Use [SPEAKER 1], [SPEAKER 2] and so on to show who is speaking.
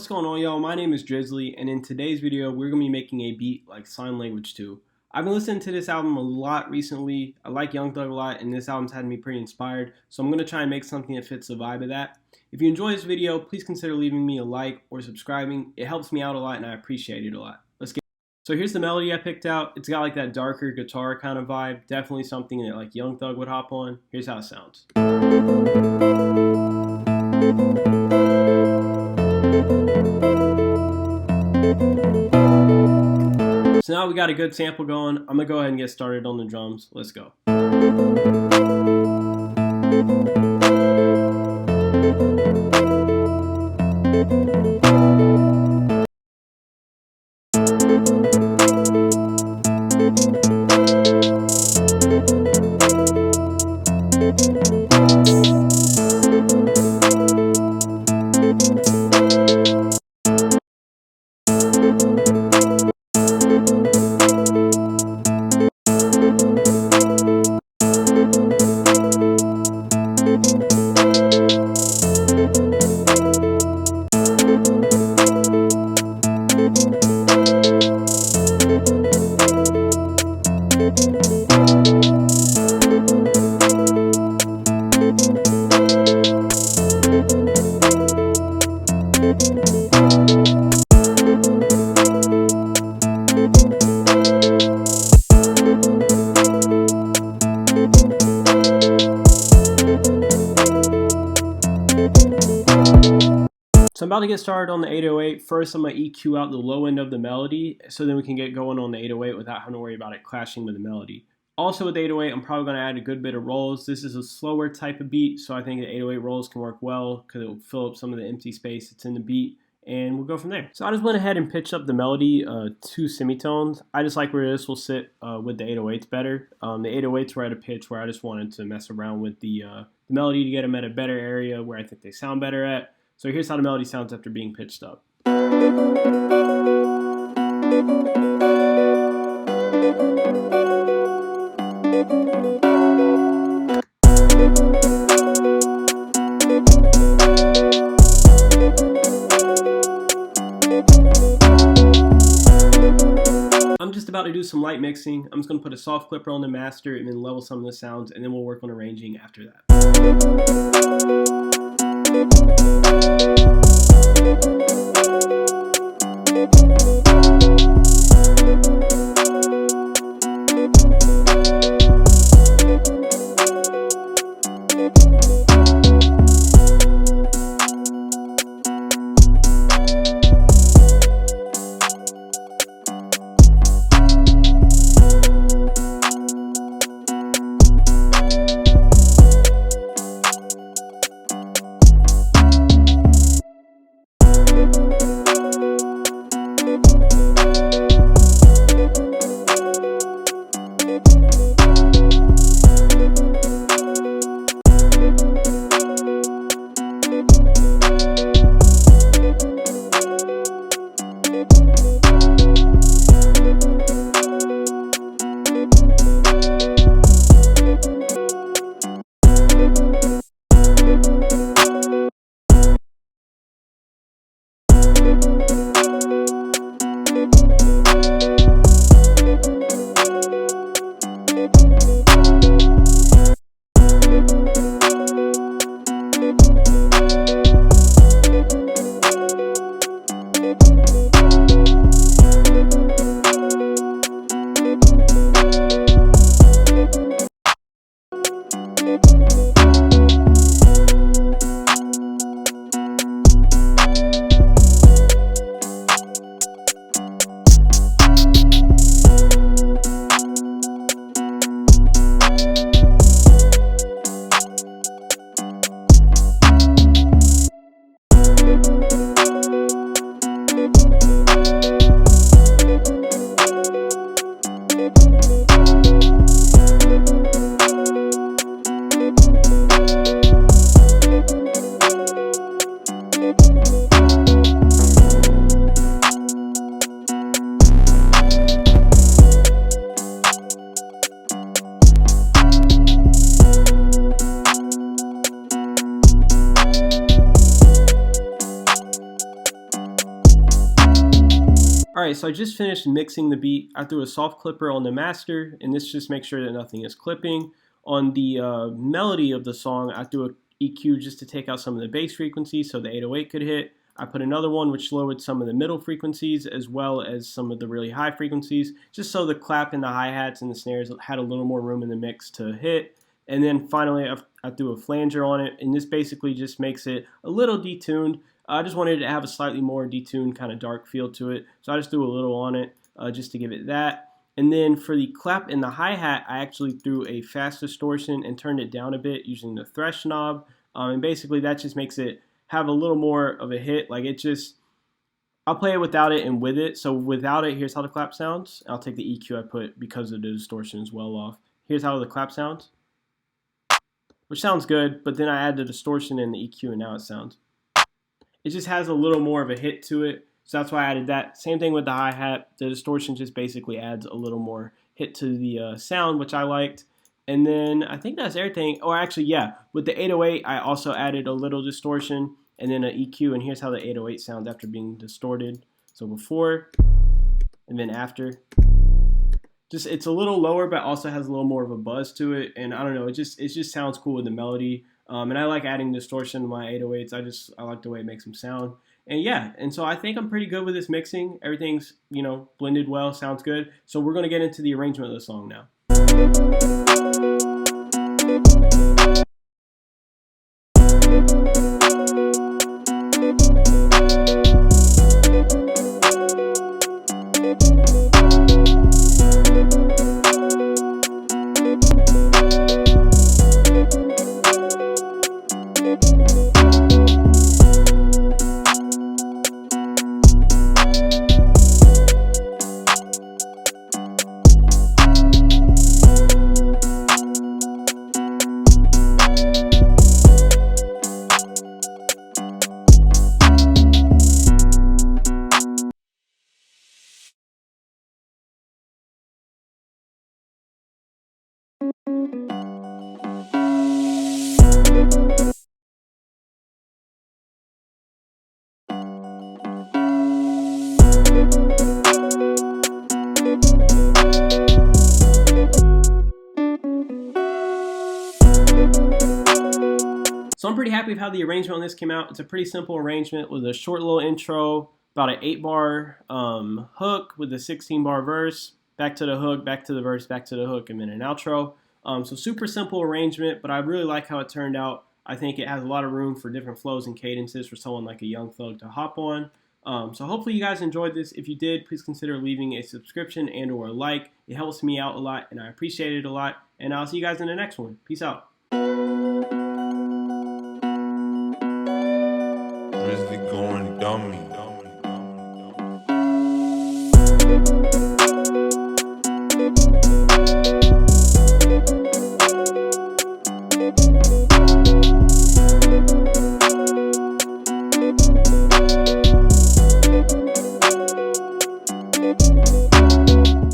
[SPEAKER 1] What's going on, y'all? My name is Drizzly, and in today's video we're going to be making a beat like Sign Language 2. I've been listening to this album a lot recently. I like Young Thug a lot, and this album's had me pretty inspired, so I'm going to try and make something that fits the vibe of that. If you enjoy this video, please consider leaving me a like or subscribing. It helps me out a lot and I appreciate it a lot. So here's the melody I picked out. It's got like that darker guitar kind of vibe, definitely something that like Young Thug would hop on. Here's how it sounds. So now we got a good sample going. I'm gonna go ahead and get started on the drums. Let's go. So I'm about to get started on the 808. First, I'm going to EQ out the low end of the melody so then we can get going on the 808 without having to worry about it clashing with the melody. Also with the 808, I'm probably going to add a good bit of rolls. This is a slower type of beat, so I think the 808 rolls can work well because it will fill up some of the empty space that's in the beat, and we'll go from there. So I just went ahead and pitched up the melody 2 semitones. I just like where this will sit with the 808s better. The 808s were at a pitch where I just wanted to mess around with the melody to get them at a better area where I think they sound better at. So here's how the melody sounds after being pitched up. I'm just about to do some light mixing. I'm just going to put a soft clipper on the master and then level some of the sounds, and then we'll work on arranging after that. Alright, so I just finished mixing the beat. I threw a soft clipper on the master, and this just makes sure that nothing is clipping. On the melody of the song, I threw a EQ just to take out some of the bass frequencies so the 808 could hit. I put another one which lowered some of the middle frequencies as well as some of the really high frequencies, just so the clap and the hi-hats and the snares had a little more room in the mix to hit. And then finally I threw a flanger on it, and this basically just makes it a little detuned. I just wanted it to have a slightly more detuned kind of dark feel to it, so I just threw a little on it just to give it that. And then for the clap and the hi-hat, I actually threw a fast distortion and turned it down a bit using the thresh knob. And basically that just makes it have a little more of a hit. Like it just, I'll play it without it and with it. So without it, here's how the clap sounds. I'll take the EQ I put because of the distortion as well off. Here's how the clap sounds, which sounds good, but then I add the distortion and the EQ and now it sounds. It just has a little more of a hit to it. So that's why I added that. Same thing with the hi-hat. The distortion just basically adds a little more hit to the sound, which I liked. And then I think that's everything. Or actually, yeah, with the 808, I also added a little distortion and then an EQ. And here's how the 808 sounds after being distorted. So before and then after. Just it's a little lower, but also has a little more of a buzz to it. And I don't know, it just sounds cool with the melody. And I like adding distortion to my 808s. I like the way it makes them sound. And yeah, and so I think I'm pretty good with this mixing. Everything's, blended well, sounds good. So we're going to get into the arrangement of the song now. So I'm pretty happy with how the arrangement on this came out. It's a pretty simple arrangement with a short little intro, about an 8-bar hook with a 16-bar verse, back to the hook, back to the verse, back to the hook, and then an outro. So super simple arrangement, but I really like how it turned out. I think it has a lot of room for different flows and cadences for someone like a Young Thug to hop on. So hopefully you guys enjoyed this. If you did, please consider leaving a subscription and or a like. It helps me out a lot, and I appreciate it a lot. And I'll see you guys in the next one. Peace out.
[SPEAKER 2] Going dummy.